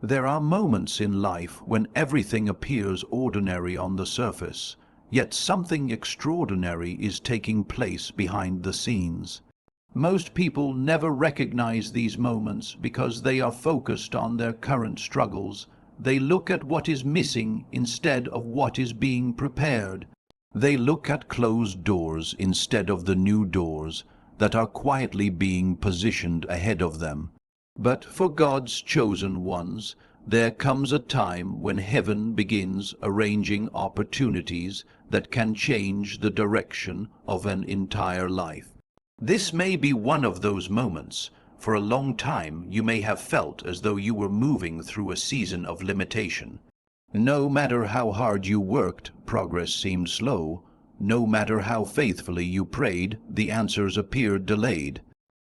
There are moments in life when everything appears ordinary on the surface, yet something extraordinary is taking place behind the scenes. Most people never recognize these moments because they are focused on their current struggles. They look at what is missing instead of what is being prepared. They look at closed doors instead of the new doors that are quietly being positioned ahead of them. But for God's chosen ones, there comes a time when heaven begins arranging opportunities that can change the direction of an entire life. This may be one of those moments. For a long time, you may have felt as though you were moving through a season of limitation. No matter how hard you worked, progress seemed slow. No matter how faithfully you prayed, the answers appeared delayed.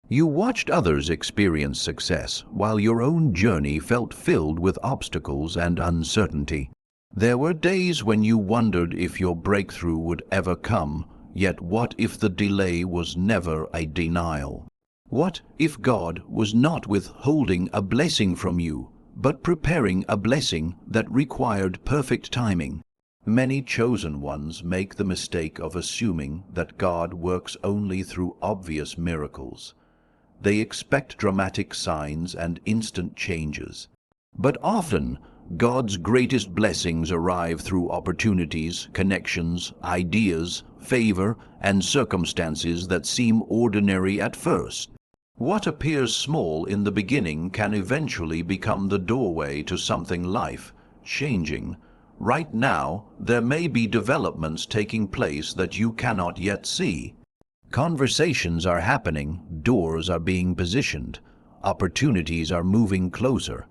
You watched others experience success, while your own journey felt filled with obstacles and uncertainty. There were days when you wondered if your breakthrough would ever come, yet what if the delay was never a denial? What if God was not withholding a blessing from you, but preparing a blessing that required perfect timing? Many chosen ones make the mistake of assuming that God works only through obvious miracles. They expect dramatic signs and instant changes. But often, God's greatest blessings arrive through opportunities, connections, ideas, favor, and circumstances that seem ordinary at first. What appears small in the beginning can eventually become the doorway to something life-changing. Right now, there may be developments taking place that you cannot yet see. Conversations are happening, doors are being positioned, opportunities are moving closer,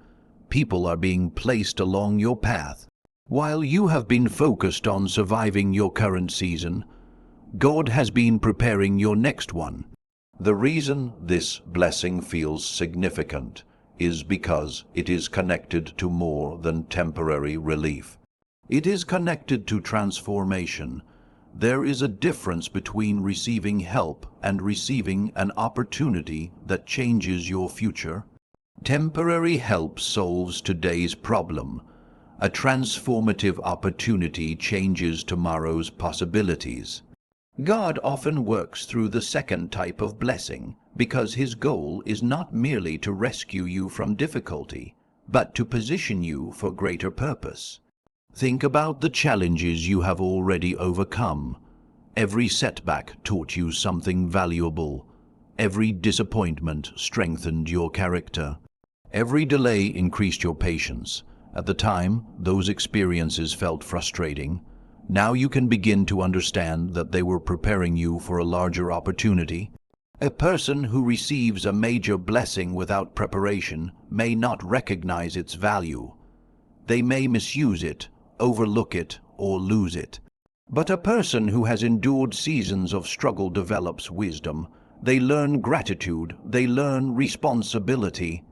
people are being placed along your path. While you have been focused on surviving your current season, God has been preparing your next one. The reason this blessing feels significant is because it is connected to more than temporary relief. It is connected to transformation. There is a difference between receiving help and receiving an opportunity that changes your future. Temporary help solves today's problem. A transformative opportunity changes tomorrow's possibilities. God often works through the second type of blessing because His goal is not merely to rescue you from difficulty, but to position you for greater purpose. Think about the challenges you have already overcome. Every setback taught you something valuable. Every disappointment strengthened your character. Every delay increased your patience. At the time, those experiences felt frustrating. Now you can begin to understand that they were preparing you for a larger opportunity. A person who receives a major blessing without preparation may not recognize its value. They may misuse it, overlook it, or lose it. But a person who has endured seasons of struggle develops wisdom. They learn gratitude. They learn responsibility.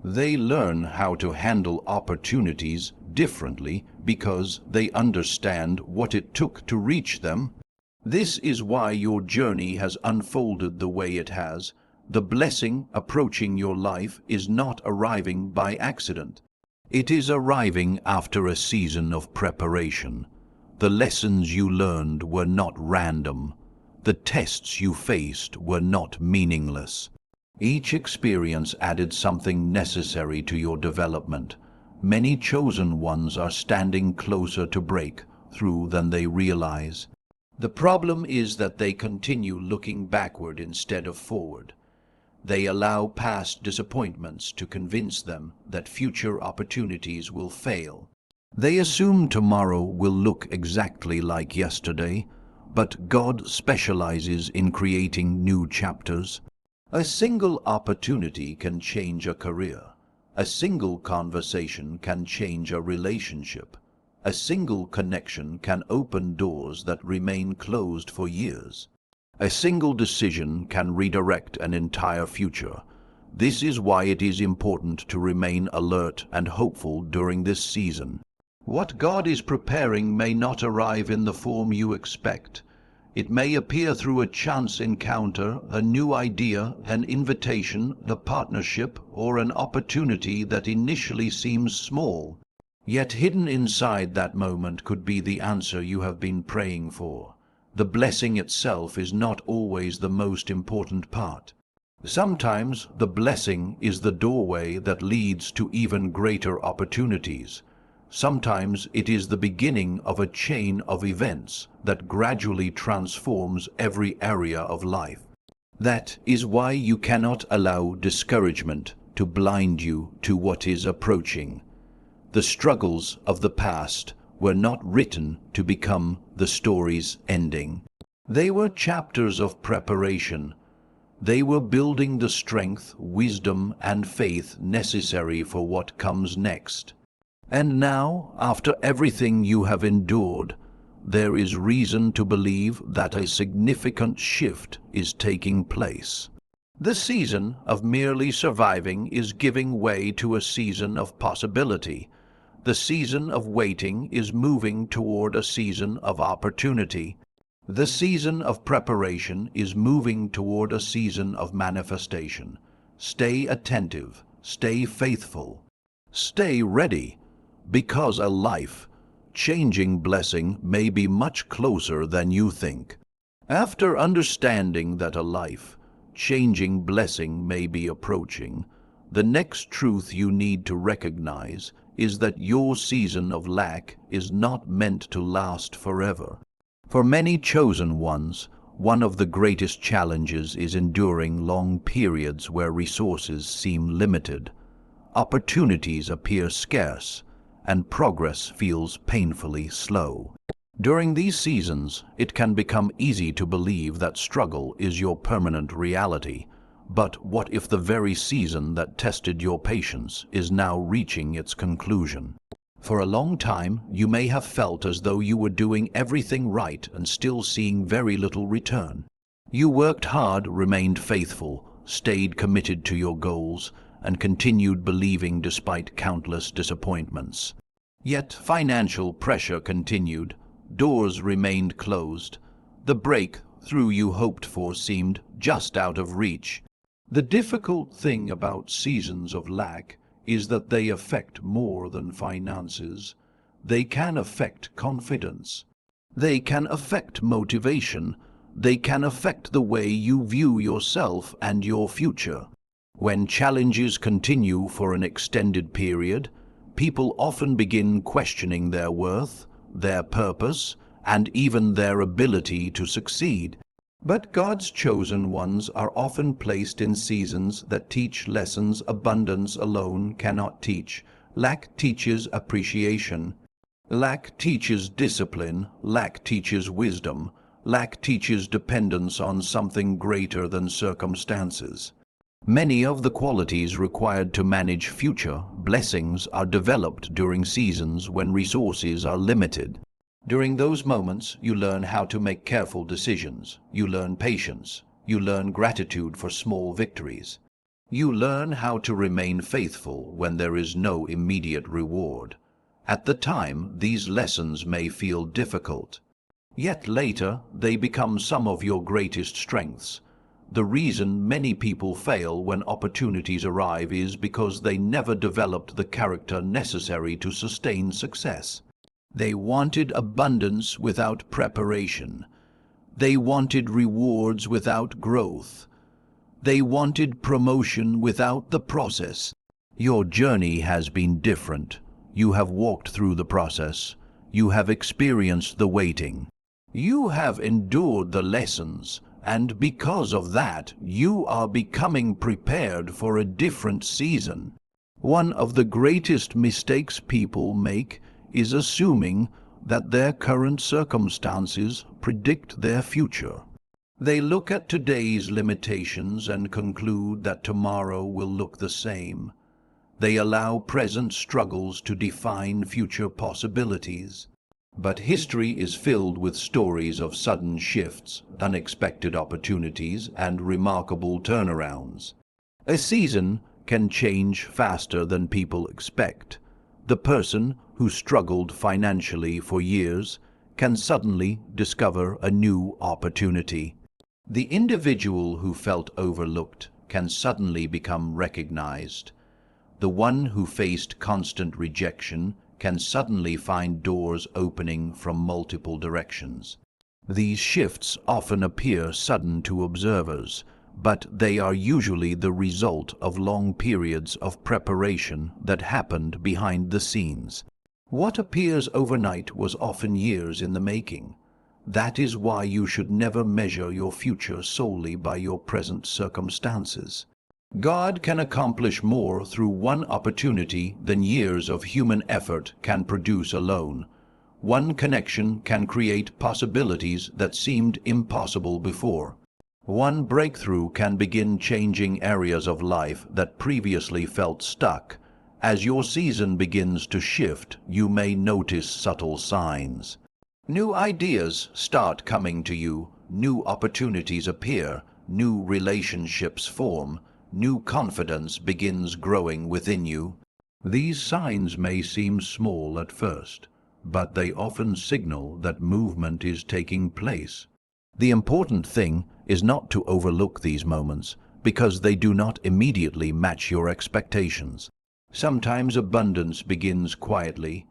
They learn how to handle opportunities differently because they understand what it took to reach them. This is why your journey has unfolded the way it has. The blessing approaching your life is not arriving by accident. It is arriving after a season of preparation. The lessons you learned were not random. The tests you faced were not meaningless. Each experience added something necessary to your development. Many chosen ones are standing closer to breakthrough than they realize. The problem is that they continue looking backward instead of forward. They allow past disappointments to convince them that future opportunities will fail. They assume tomorrow will look exactly like yesterday, but God specializes in creating new chapters. A single opportunity can change a career. A single conversation can change a relationship. A single connection can open doors that remain closed for years. A single decision can redirect an entire future. This is why it is important to remain alert and hopeful during this season. What God is preparing may not arrive in the form you expect. It may appear through a chance encounter, a new idea, an invitation, a partnership, or an opportunity that initially seems small. Yet hidden inside that moment could be the answer you have been praying for. The blessing itself is not always the most important part. Sometimes the blessing is the doorway that leads to even greater opportunities. Sometimes it is the beginning of a chain of events that gradually transforms every area of life. That is why you cannot allow discouragement to blind you to what is approaching. The struggles of the past were not written to become the story's ending. They were chapters of preparation. They were building the strength, wisdom, and faith necessary for what comes next. And now, after everything you have endured, there is reason to believe that a significant shift is taking place. The season of merely surviving is giving way to a season of possibility. The season of waiting is moving toward a season of opportunity. The season of preparation is moving toward a season of manifestation. Stay attentive, stay faithful, stay ready, because a life-changing blessing may be much closer than you think. After understanding that a life-changing blessing may be approaching, the next truth you need to recognize is that your season of lack is not meant to last forever. For many chosen ones, one of the greatest challenges is enduring long periods where resources seem limited, opportunities appear scarce, and progress feels painfully slow. During these seasons, it can become easy to believe that struggle is your permanent reality. But what if the very season that tested your patience is now reaching its conclusion? For a long time, you may have felt as though you were doing everything right and still seeing very little return. You worked hard, remained faithful, stayed committed to your goals, and continued believing despite countless disappointments. Yet financial pressure continued, doors remained closed, the breakthrough you hoped for seemed just out of reach. The difficult thing about seasons of lack is that they affect more than finances. They can affect confidence. They can affect motivation. They can affect the way you view yourself and your future. When challenges continue for an extended period, people often begin questioning their worth, their purpose, and even their ability to succeed. But God's chosen ones are often placed in seasons that teach lessons abundance alone cannot teach. Lack teaches appreciation. Lack teaches discipline. Lack teaches wisdom. Lack teaches dependence on something greater than circumstances. Many of the qualities required to manage future blessings are developed during seasons when resources are limited. During those moments, you learn how to make careful decisions. You learn patience. You learn gratitude for small victories. You learn how to remain faithful when there is no immediate reward. At the time, these lessons may feel difficult. Yet later, they become some of your greatest strengths. The reason many people fail when opportunities arrive is because they never developed the character necessary to sustain success. They wanted abundance without preparation. They wanted rewards without growth. They wanted promotion without the process. Your journey has been different. You have walked through the process. You have experienced the waiting. You have endured the lessons, and because of that, you are becoming prepared for a different season. One of the greatest mistakes people make is assuming that their current circumstances predict their future. They look at today's limitations and conclude that tomorrow will look the same. They allow present struggles to define future possibilities. But history is filled with stories of sudden shifts, unexpected opportunities, and remarkable turnarounds. A season can change faster than people expect. The person who struggled financially for years can suddenly discover a new opportunity. The individual who felt overlooked can suddenly become recognized. The one who faced constant rejection can suddenly find doors opening from multiple directions. These shifts often appear sudden to observers, but they are usually the result of long periods of preparation that happened behind the scenes. What appears overnight was often years in the making. That is why you should never measure your future solely by your present circumstances. God can accomplish more through one opportunity than years of human effort can produce alone. One connection can create possibilities that seemed impossible before. One breakthrough can begin changing areas of life that previously felt stuck. As your season begins to shift, you may notice subtle signs. New ideas start coming to you, new opportunities appear, new relationships form, new confidence begins growing within you. These signs may seem small at first, but they often signal that movement is taking place. The important thing is not to overlook these moments, because they do not immediately match your expectations. Sometimes abundance begins quietly.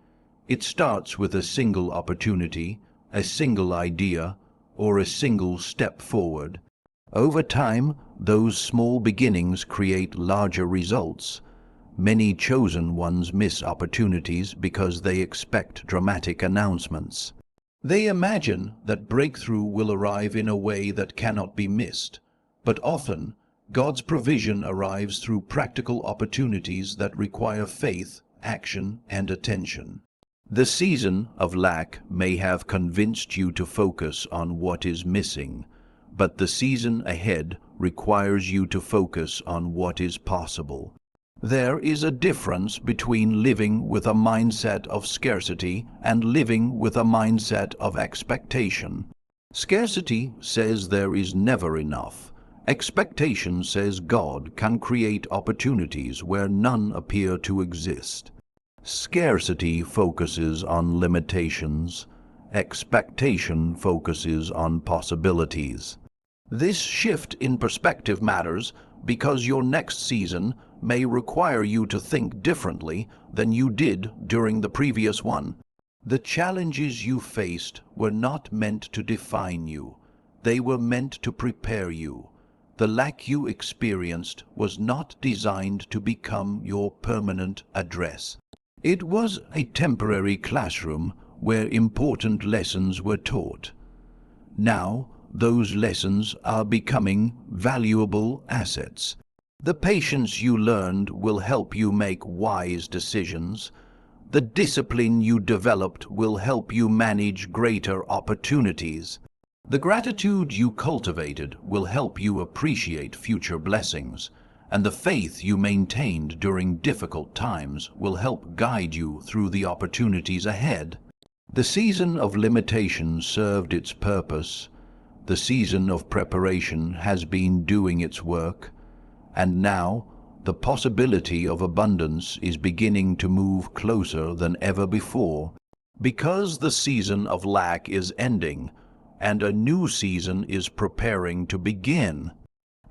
It starts with a single opportunity, a single idea, or a single step forward. Over time, those small beginnings create larger results. Many chosen ones miss opportunities because they expect dramatic announcements. They imagine that breakthrough will arrive in a way that cannot be missed, but often God's provision arrives through practical opportunities that require faith, action, and attention. The season of lack may have convinced you to focus on what is missing, but the season ahead requires you to focus on what is possible. There is a difference between living with a mindset of scarcity and living with a mindset of expectation. Scarcity says there is never enough. Expectation says God can create opportunities where none appear to exist. Scarcity focuses on limitations. Expectation focuses on possibilities. This shift in perspective matters because your next season may require you to think differently than you did during the previous one. The challenges you faced were not meant to define you. They were meant to prepare you. The lack you experienced was not designed to become your permanent address. It was a temporary classroom where important lessons were taught. Now, those lessons are becoming valuable assets. The patience you learned will help you make wise decisions. The discipline you developed will help you manage greater opportunities. The gratitude you cultivated will help you appreciate future blessings, and the faith you maintained during difficult times will help guide you through the opportunities ahead. The season of limitation served its purpose. The season of preparation has been doing its work, and now the possibility of abundance is beginning to move closer than ever before. Because the season of lack is ending, and a new season is preparing to begin.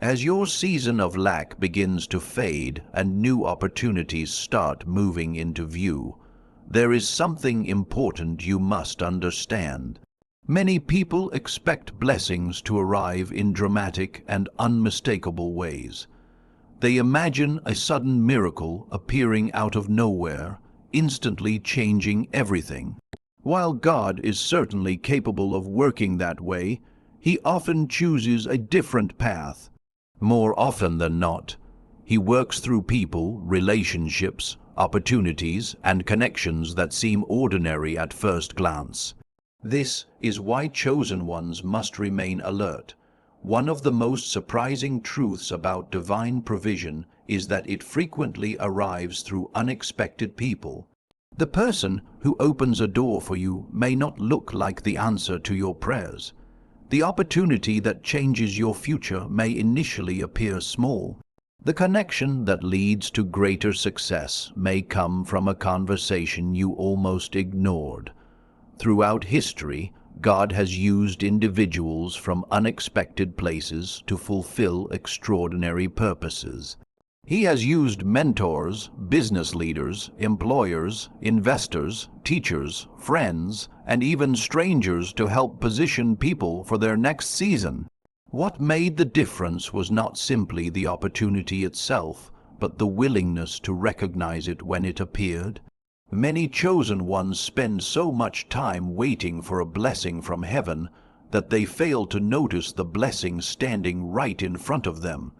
As your season of lack begins to fade and new opportunities start moving into view, there is something important you must understand. Many people expect blessings to arrive in dramatic and unmistakable ways. They imagine a sudden miracle appearing out of nowhere, instantly changing everything. While God is certainly capable of working that way, He often chooses a different path. More often than not, He works through people, relationships, opportunities, and connections that seem ordinary at first glance. This is why chosen ones must remain alert. One of the most surprising truths about divine provision is that it frequently arrives through unexpected people. The person who opens a door for you may not look like the answer to your prayers. The opportunity that changes your future may initially appear small. The connection that leads to greater success may come from a conversation you almost ignored. Throughout history, God has used individuals from unexpected places to fulfill extraordinary purposes. He has used mentors, business leaders, employers, investors, teachers, friends, and even strangers to help position people for their next season. What made the difference was not simply the opportunity itself, but the willingness to recognize it when it appeared. Many chosen ones spend so much time waiting for a blessing from heaven that they fail to notice the blessing standing right in front of them.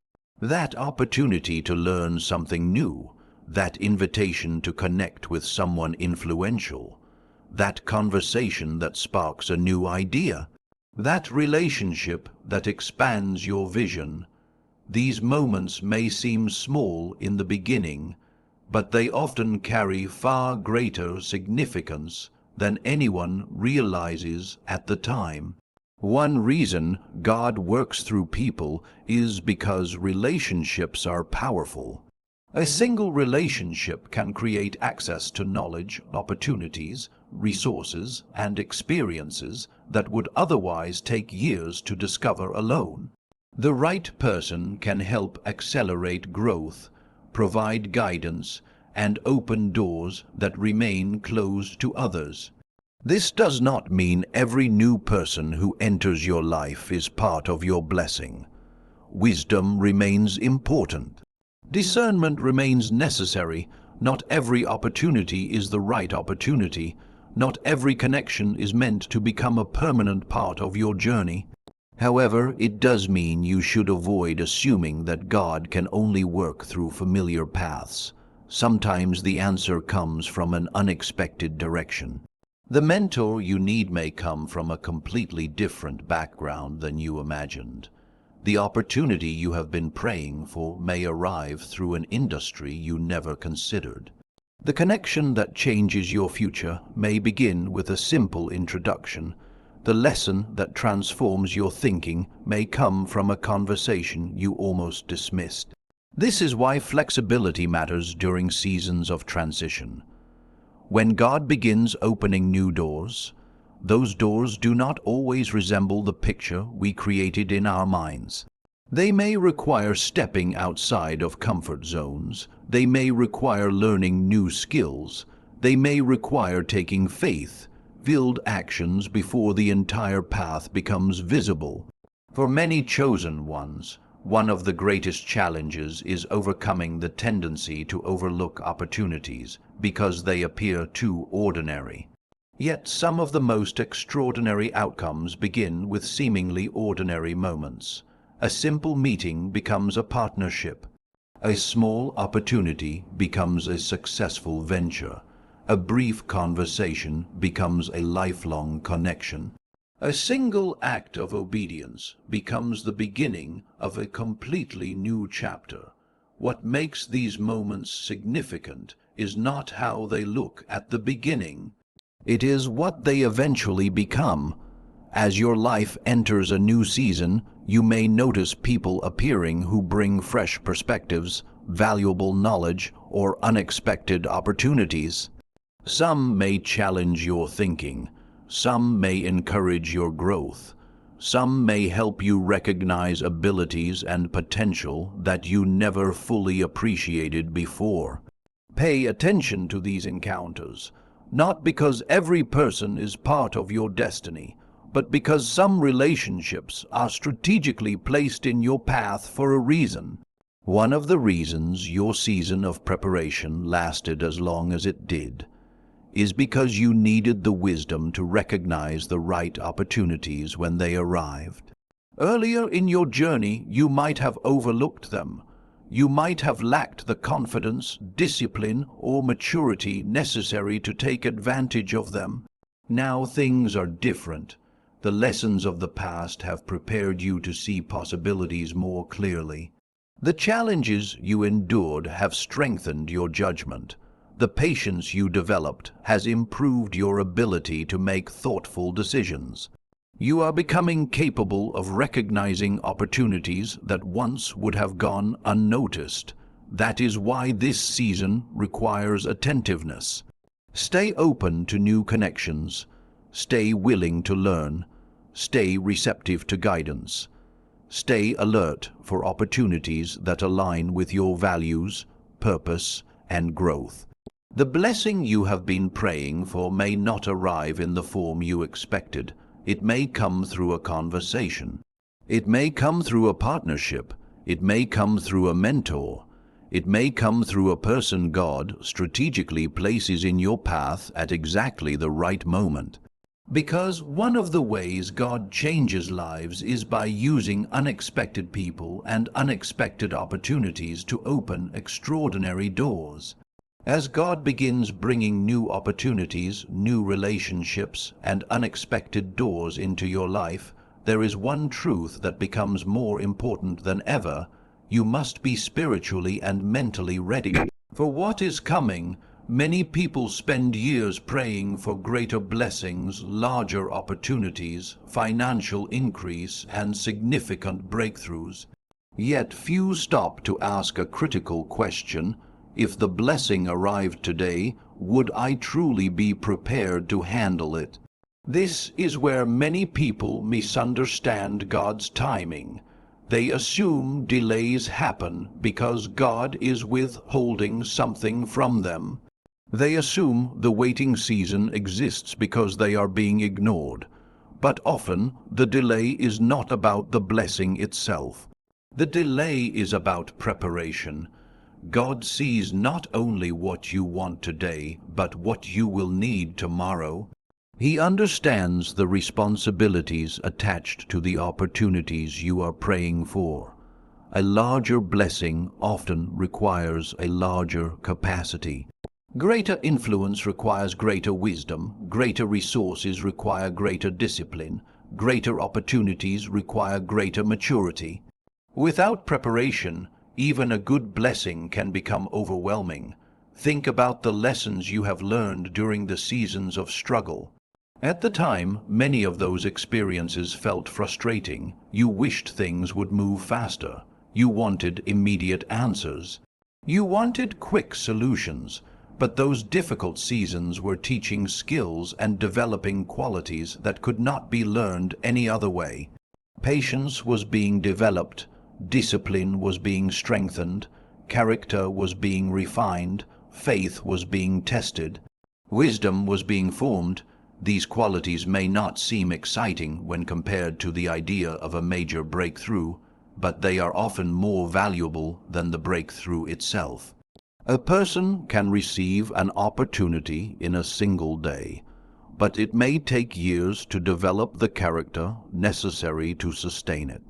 That opportunity to learn something new, that invitation to connect with someone influential, that conversation that sparks a new idea, that relationship that expands your vision. These moments may seem small in the beginning, but they often carry far greater significance than anyone realizes at the time. One reason God works through people is because relationships are powerful. A single relationship can create access to knowledge, opportunities, resources, and experiences that would otherwise take years to discover alone. The right person can help accelerate growth, provide guidance, and open doors that remain closed to others. This does not mean every new person who enters your life is part of your blessing. Wisdom remains important. Discernment remains necessary. Not every opportunity is the right opportunity. Not every connection is meant to become a permanent part of your journey. However, it does mean you should avoid assuming that God can only work through familiar paths. Sometimes the answer comes from an unexpected direction. The mentor you need may come from a completely different background than you imagined. The opportunity you have been praying for may arrive through an industry you never considered. The connection that changes your future may begin with a simple introduction. The lesson that transforms your thinking may come from a conversation you almost dismissed. This is why flexibility matters during seasons of transition. When God begins opening new doors, those doors do not always resemble the picture we created in our minds. They may require stepping outside of comfort zones. They may require learning new skills. They may require taking faith-filled actions before the entire path becomes visible. For many chosen ones, one of the greatest challenges is overcoming the tendency to overlook opportunities because they appear too ordinary. Yet some of the most extraordinary outcomes begin with seemingly ordinary moments. A simple meeting becomes a partnership. A small opportunity becomes a successful venture. A brief conversation becomes a lifelong connection. A single act of obedience becomes the beginning of a completely new chapter. What makes these moments significant is not how they look at the beginning. It is what they eventually become. As your life enters a new season, you may notice people appearing who bring fresh perspectives, valuable knowledge, or unexpected opportunities. Some may challenge your thinking. Some may encourage your growth. Some may help you recognize abilities and potential that you never fully appreciated before. Pay attention to these encounters, not because every person is part of your destiny, but because some relationships are strategically placed in your path for a reason. One of the reasons your season of preparation lasted as long as it did is because you needed the wisdom to recognize the right opportunities when they arrived. Earlier in your journey, you might have overlooked them. You might have lacked the confidence, discipline, or maturity necessary to take advantage of them. Now things are different. The lessons of the past have prepared you to see possibilities more clearly. The challenges you endured have strengthened your judgment. The patience you developed has improved your ability to make thoughtful decisions. You are becoming capable of recognizing opportunities that once would have gone unnoticed. That is why this season requires attentiveness. Stay open to new connections. Stay willing to learn. Stay receptive to guidance. Stay alert for opportunities that align with your values, purpose, and growth. The blessing you have been praying for may not arrive in the form you expected. It may come through a conversation. It may come through a partnership. It may come through a mentor. It may come through a person God strategically places in your path at exactly the right moment. Because one of the ways God changes lives is by using unexpected people and unexpected opportunities to open extraordinary doors. As God begins bringing new opportunities, new relationships, and unexpected doors into your life, there is one truth that becomes more important than ever. You must be spiritually and mentally ready for what is coming. Many people spend years praying for greater blessings, larger opportunities, financial increase, and significant breakthroughs. Yet few stop to ask a critical question: if the blessing arrived today, would I truly be prepared to handle it? This is where many people misunderstand God's timing. They assume delays happen because God is withholding something from them. They assume the waiting season exists because they are being ignored. But often, the delay is not about the blessing itself. The delay is about preparation. God sees not only what you want today, but what you will need tomorrow. He understands the responsibilities attached to the opportunities you are praying for. A larger blessing often requires a larger capacity. Greater influence requires greater wisdom. Greater resources require greater discipline. Greater opportunities require greater maturity. Without preparation, even a good blessing can become overwhelming. Think about the lessons you have learned during the seasons of struggle. At the time, many of those experiences felt frustrating. You wished things would move faster. You wanted immediate answers. You wanted quick solutions. But those difficult seasons were teaching skills and developing qualities that could not be learned any other way. Patience was being developed. Discipline was being strengthened. Character was being refined. Faith was being tested. Wisdom was being formed. These qualities may not seem exciting when compared to the idea of a major breakthrough, but they are often more valuable than the breakthrough itself. A person can receive an opportunity in a single day, but it may take years to develop the character necessary to sustain it.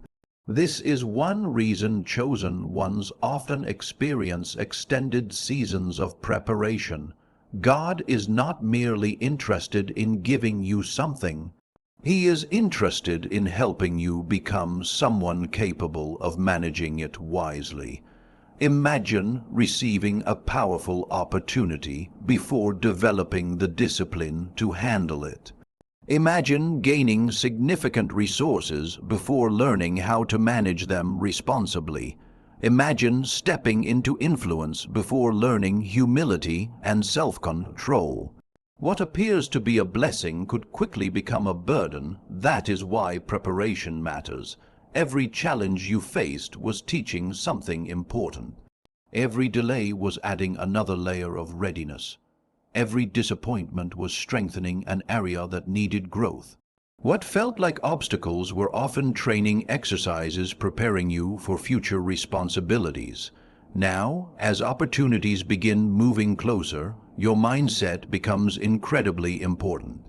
This is one reason chosen ones often experience extended seasons of preparation. God is not merely interested in giving you something. He is interested in helping you become someone capable of managing it wisely. Imagine receiving a powerful opportunity before developing the discipline to handle it. Imagine gaining significant resources before learning how to manage them responsibly. Imagine stepping into influence before learning humility and self-control. What appears to be a blessing could quickly become a burden. That is why preparation matters. Every challenge you faced was teaching something important. Every delay was adding another layer of readiness. Every disappointment was strengthening an area that needed growth. What felt like obstacles were often training exercises preparing you for future responsibilities. Now, as opportunities begin moving closer, your mindset becomes incredibly important.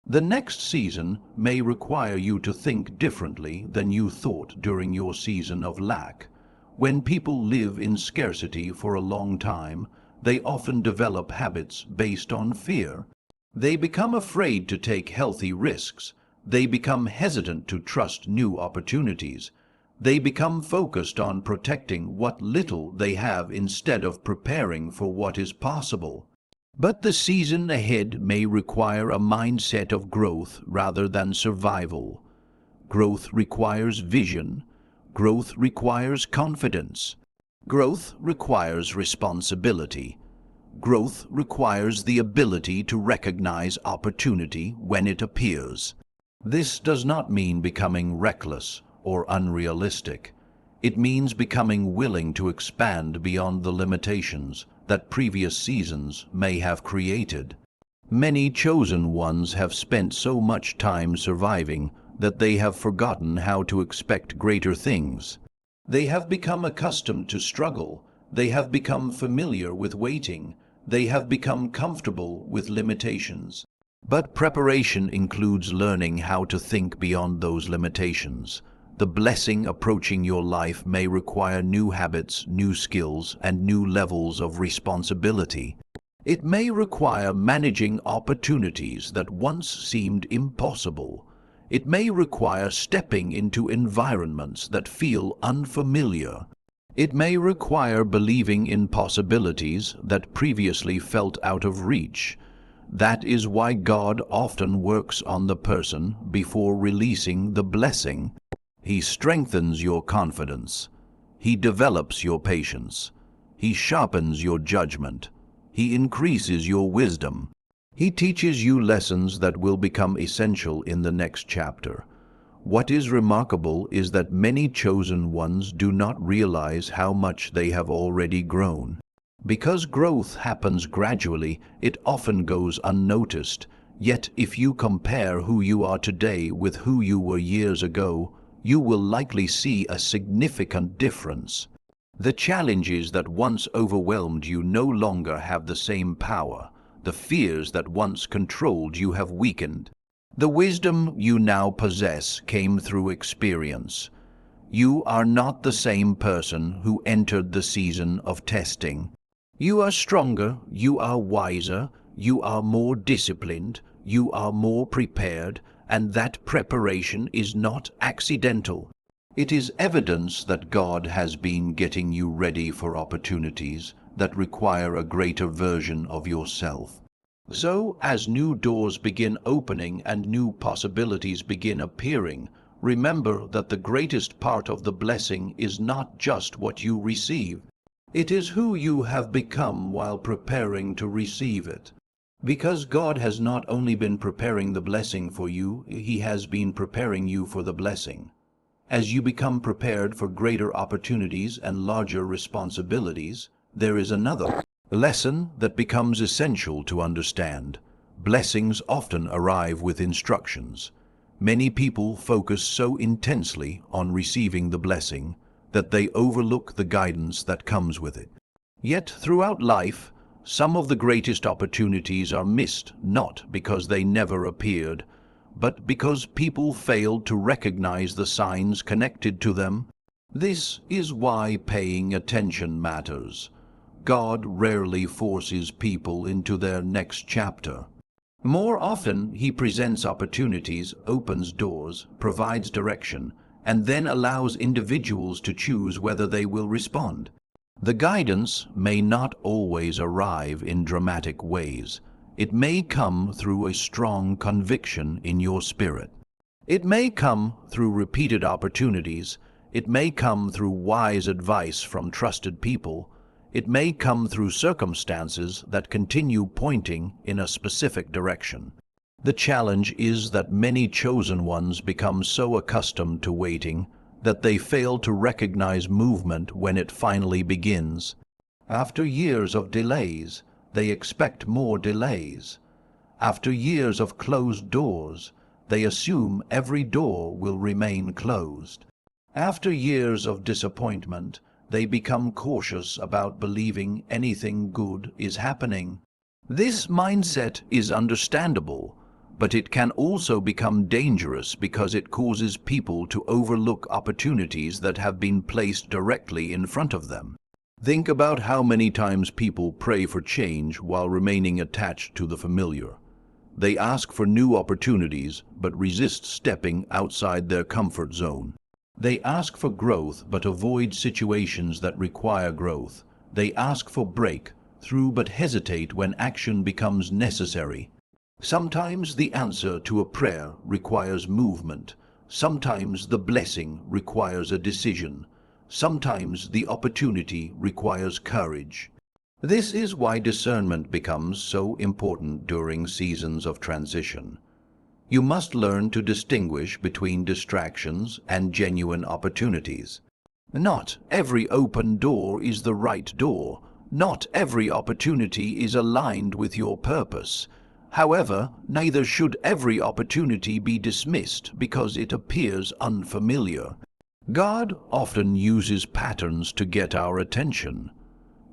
The next season may require you to think differently than you thought during your season of lack. When people live in scarcity for a long time, they often develop habits based on fear. They become afraid to take healthy risks. They become hesitant to trust new opportunities. They become focused on protecting what little they have instead of preparing for what is possible. But the season ahead may require a mindset of growth rather than survival. Growth requires vision. Growth requires confidence. Growth requires responsibility. Growth requires the ability to recognize opportunity when it appears. This does not mean becoming reckless or unrealistic. It means becoming willing to expand beyond the limitations that previous seasons may have created. Many chosen ones have spent so much time surviving that they have forgotten how to expect greater things. They have become accustomed to struggle. They have become familiar with waiting. They have become comfortable with limitations. But preparation includes learning how to think beyond those limitations. The blessing approaching your life may require new habits, new skills, and new levels of responsibility. It may require managing opportunities that once seemed impossible. It may require stepping into environments that feel unfamiliar. It may require believing in possibilities that previously felt out of reach. That is why God often works on the person before releasing the blessing. He strengthens your confidence. He develops your patience. He sharpens your judgment. He increases your wisdom. He teaches you lessons that will become essential in the next chapter. What is remarkable is that many chosen ones do not realize how much they have already grown. Because growth happens gradually, it often goes unnoticed. Yet if you compare who you are today with who you were years ago, you will likely see a significant difference. The challenges that once overwhelmed you no longer have the same power. The fears that once controlled you have weakened. The wisdom you now possess came through experience. You are not the same person who entered the season of testing. You are stronger, you are wiser, you are more disciplined, you are more prepared, and that preparation is not accidental. It is evidence that God has been getting you ready for opportunities that require a greater version of yourself. So, as new doors begin opening and new possibilities begin appearing, remember that the greatest part of the blessing is not just what you receive. It is who you have become while preparing to receive it. Because God has not only been preparing the blessing for you, He has been preparing you for the blessing. As you become prepared for greater opportunities and larger responsibilities, there is another lesson that becomes essential to understand. Blessings often arrive with instructions. Many people focus so intensely on receiving the blessing that they overlook the guidance that comes with it. Yet throughout life, some of the greatest opportunities are missed not because they never appeared, but because people failed to recognize the signs connected to them. This is why paying attention matters. God rarely forces people into their next chapter. More often, He presents opportunities, opens doors, provides direction, and then allows individuals to choose whether they will respond. The guidance may not always arrive in dramatic ways. It may come through a strong conviction in your spirit. It may come through repeated opportunities. It may come through wise advice from trusted people. It may come through circumstances that continue pointing in a specific direction. The challenge is that many chosen ones become so accustomed to waiting that they fail to recognize movement when it finally begins. After years of delays, they expect more delays. After years of closed doors, they assume every door will remain closed. After years of disappointment, they become cautious about believing anything good is happening. This mindset is understandable, but it can also become dangerous because it causes people to overlook opportunities that have been placed directly in front of them. Think about how many times people pray for change while remaining attached to the familiar. They ask for new opportunities but resist stepping outside their comfort zone. They ask for growth but avoid situations that require growth. They ask for breakthrough but hesitate when action becomes necessary. Sometimes the answer to a prayer requires movement. Sometimes the blessing requires a decision. Sometimes the opportunity requires courage. This is why discernment becomes so important during seasons of transition. You must learn to distinguish between distractions and genuine opportunities. Not every open door is the right door. Not every opportunity is aligned with your purpose. However, neither should every opportunity be dismissed because it appears unfamiliar. God often uses patterns to get our attention.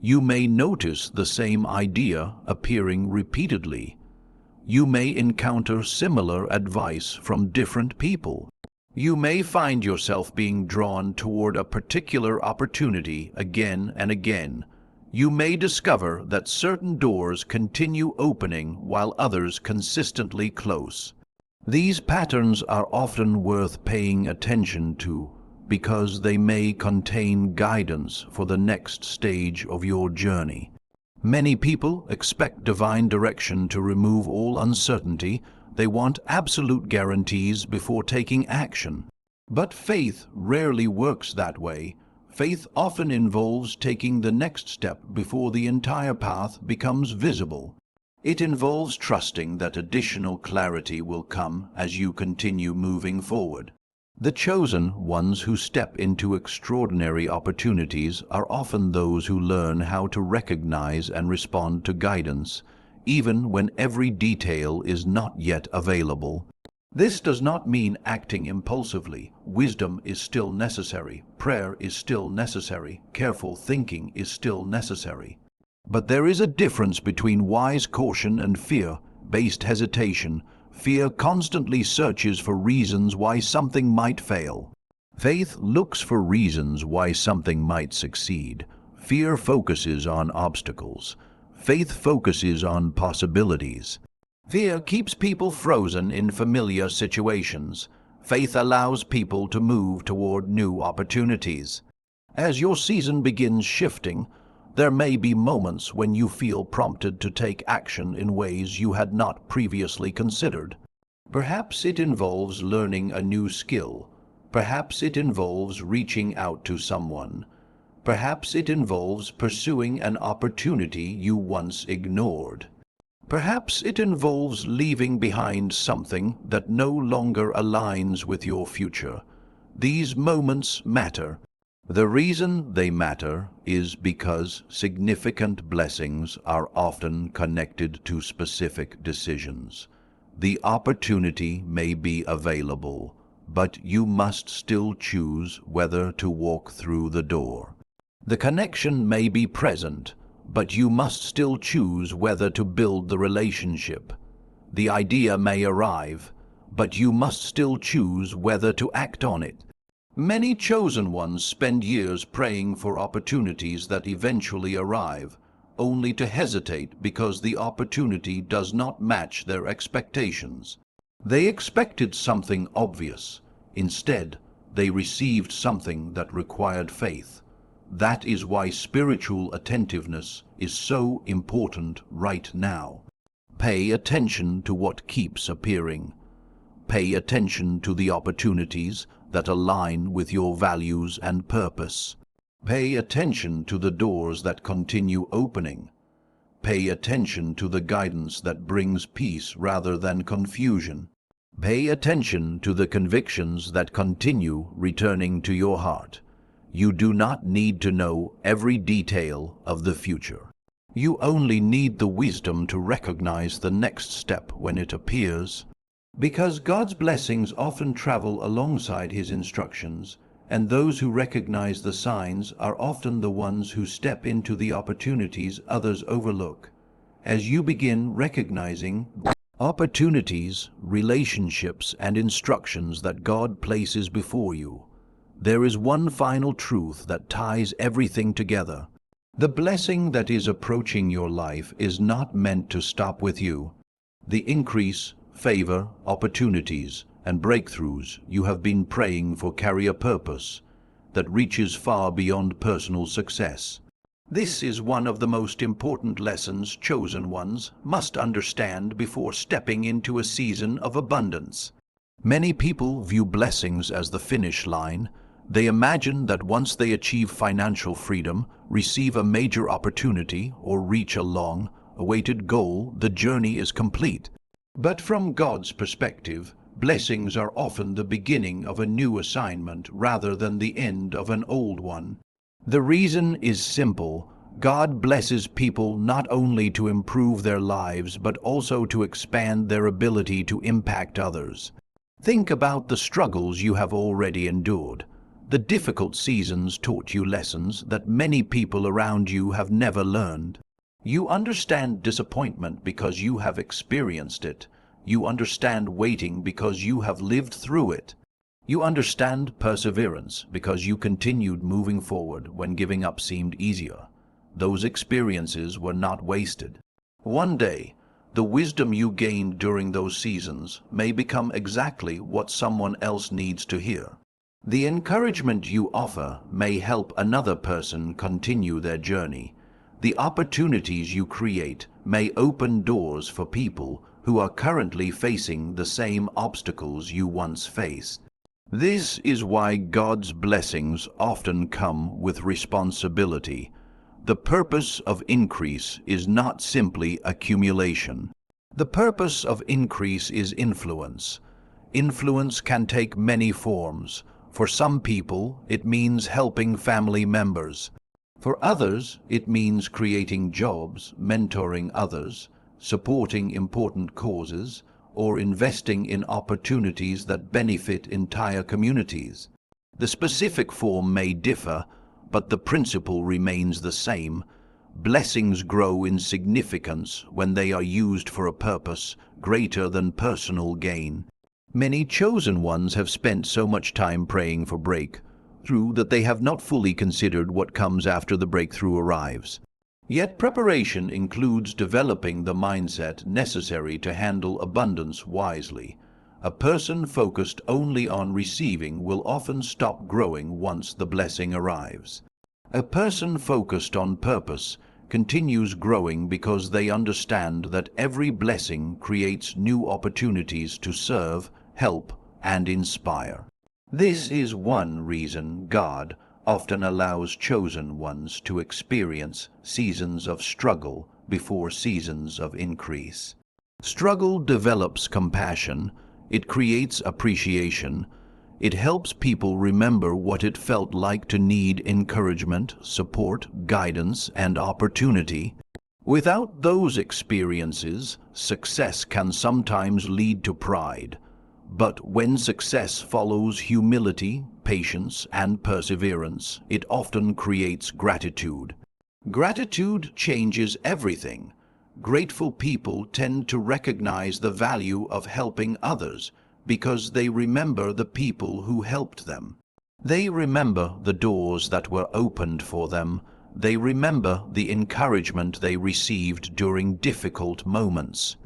You may notice the same idea appearing repeatedly. You may encounter similar advice from different people. You may find yourself being drawn toward a particular opportunity again and again. You may discover that certain doors continue opening while others consistently close. These patterns are often worth paying attention to because they may contain guidance for the next stage of your journey. Many people expect divine direction to remove all uncertainty. They want absolute guarantees before taking action. But faith rarely works that way. Faith often involves taking the next step before the entire path becomes visible. It involves trusting that additional clarity will come as you continue moving forward. The chosen ones who step into extraordinary opportunities are often those who learn how to recognize and respond to guidance, even when every detail is not yet available. This does not mean acting impulsively. Wisdom is still necessary. Prayer is still necessary. Careful thinking is still necessary. But there is a difference between wise caution and fear-based hesitation. Fear constantly searches for reasons why something might fail. Faith looks for reasons why something might succeed. Fear focuses on obstacles. Faith focuses on possibilities. Fear keeps people frozen in familiar situations. Faith allows people to move toward new opportunities. As your season begins shifting, there may be moments when you feel prompted to take action in ways you had not previously considered. Perhaps it involves learning a new skill. Perhaps it involves reaching out to someone. Perhaps it involves pursuing an opportunity you once ignored. Perhaps it involves leaving behind something that no longer aligns with your future. These moments matter. The reason they matter is because significant blessings are often connected to specific decisions. The opportunity may be available, but you must still choose whether to walk through the door. The connection may be present, but you must still choose whether to build the relationship. The idea may arrive, but you must still choose whether to act on it. Many chosen ones spend years praying for opportunities that eventually arrive, only to hesitate because the opportunity does not match their expectations. They expected something obvious. Instead, they received something that required faith. That is why spiritual attentiveness is so important right now. Pay attention to what keeps appearing. Pay attention to the opportunities that align with your values and purpose. Pay attention to the doors that continue opening. Pay attention to the guidance that brings peace rather than confusion. Pay attention to the convictions that continue returning to your heart. You do not need to know every detail of the future. You only need the wisdom to recognize the next step when it appears. Because God's blessings often travel alongside His instructions, and those who recognize the signs are often the ones who step into the opportunities others overlook. As you begin recognizing opportunities, relationships, and instructions that God places before you, there is one final truth that ties everything together. The blessing that is approaching your life is not meant to stop with you. The increase, favor, opportunities, and breakthroughs you have been praying for carry a purpose that reaches far beyond personal success. This is one of the most important lessons chosen ones must understand before stepping into a season of abundance. Many people view blessings as the finish line. They imagine that once they achieve financial freedom, receive a major opportunity, or reach a long-awaited goal, the journey is complete. But from God's perspective, blessings are often the beginning of a new assignment rather than the end of an old one. The reason is simple. God blesses people not only to improve their lives, but also to expand their ability to impact others. Think about the struggles you have already endured. The difficult seasons taught you lessons that many people around you have never learned. You understand disappointment because you have experienced it. You understand waiting because you have lived through it. You understand perseverance because you continued moving forward when giving up seemed easier. Those experiences were not wasted. One day, the wisdom you gained during those seasons may become exactly what someone else needs to hear. The encouragement you offer may help another person continue their journey. The opportunities you create may open doors for people who are currently facing the same obstacles you once faced. This is why God's blessings often come with responsibility. The purpose of increase is not simply accumulation. The purpose of increase is influence. Influence can take many forms. For some people, it means helping family members. For others, it means creating jobs, mentoring others, supporting important causes, or investing in opportunities that benefit entire communities. The specific form may differ, but the principle remains the same. Blessings grow in significance when they are used for a purpose greater than personal gain. Many chosen ones have spent so much time praying for breakthrough that they have not fully considered what comes after the breakthrough arrives. Yet preparation includes developing the mindset necessary to handle abundance wisely. A person focused only on receiving will often stop growing once the blessing arrives. A person focused on purpose continues growing because they understand that every blessing creates new opportunities to serve, help, and inspire. This is one reason God often allows chosen ones to experience seasons of struggle before seasons of increase. Struggle develops compassion. It creates appreciation. It helps people remember what it felt like to need encouragement, support, guidance, and opportunity. Without those experiences, success can sometimes lead to pride. But when success follows humility, patience, and perseverance, it often creates gratitude. Gratitude changes everything. Grateful people tend to recognize the value of helping others because they remember the people who helped them. They remember the doors that were opened for them. They remember the encouragement they received during difficult moments.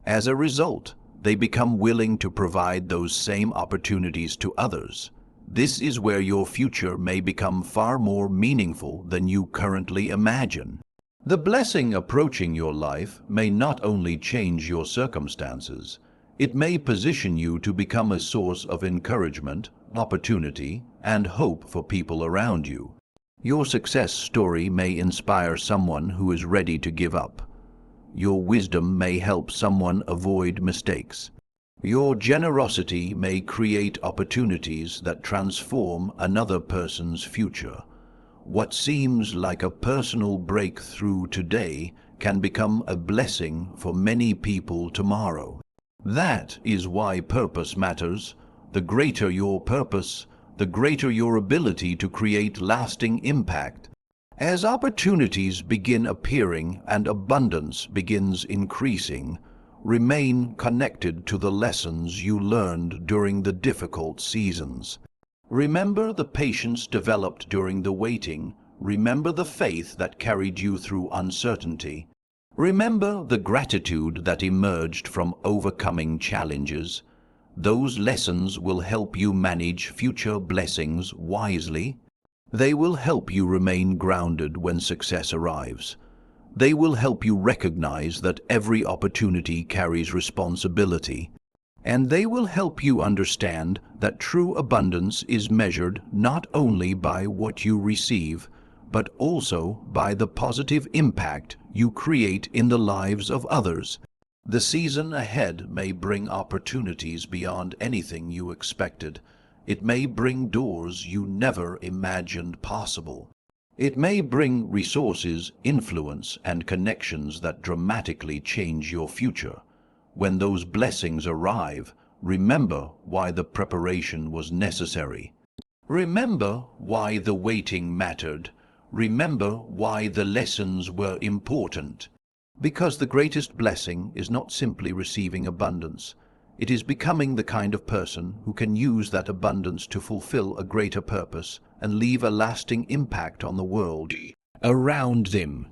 As a result, they become willing to provide those same opportunities to others. This is where your future may become far more meaningful than you currently imagine. The blessing approaching your life may not only change your circumstances, it may position you to become a source of encouragement, opportunity, and hope for people around you. Your success story may inspire someone who is ready to give up. Your wisdom may help someone avoid mistakes. Your generosity may create opportunities that transform another person's future. What seems like a personal breakthrough today can become a blessing for many people tomorrow. That is why purpose matters. The greater your purpose, the greater your ability to create lasting impact. As opportunities begin appearing and abundance begins increasing, remain connected to the lessons you learned during the difficult seasons. Remember the patience developed during the waiting. Remember the faith that carried you through uncertainty. Remember the gratitude that emerged from overcoming challenges. Those lessons will help you manage future blessings wisely. They will help you remain grounded when success arrives. They will help you recognize that every opportunity carries responsibility. And they will help you understand that true abundance is measured not only by what you receive, but also by the positive impact you create in the lives of others. The season ahead may bring opportunities beyond anything you expected. It may bring doors you never imagined possible. It may bring resources, influence, and connections that dramatically change your future. When those blessings arrive, remember why the preparation was necessary. Remember why the waiting mattered. Remember why the lessons were important. Because the greatest blessing is not simply receiving abundance. It is becoming the kind of person who can use that abundance to fulfill a greater purpose and leave a lasting impact on the world around them.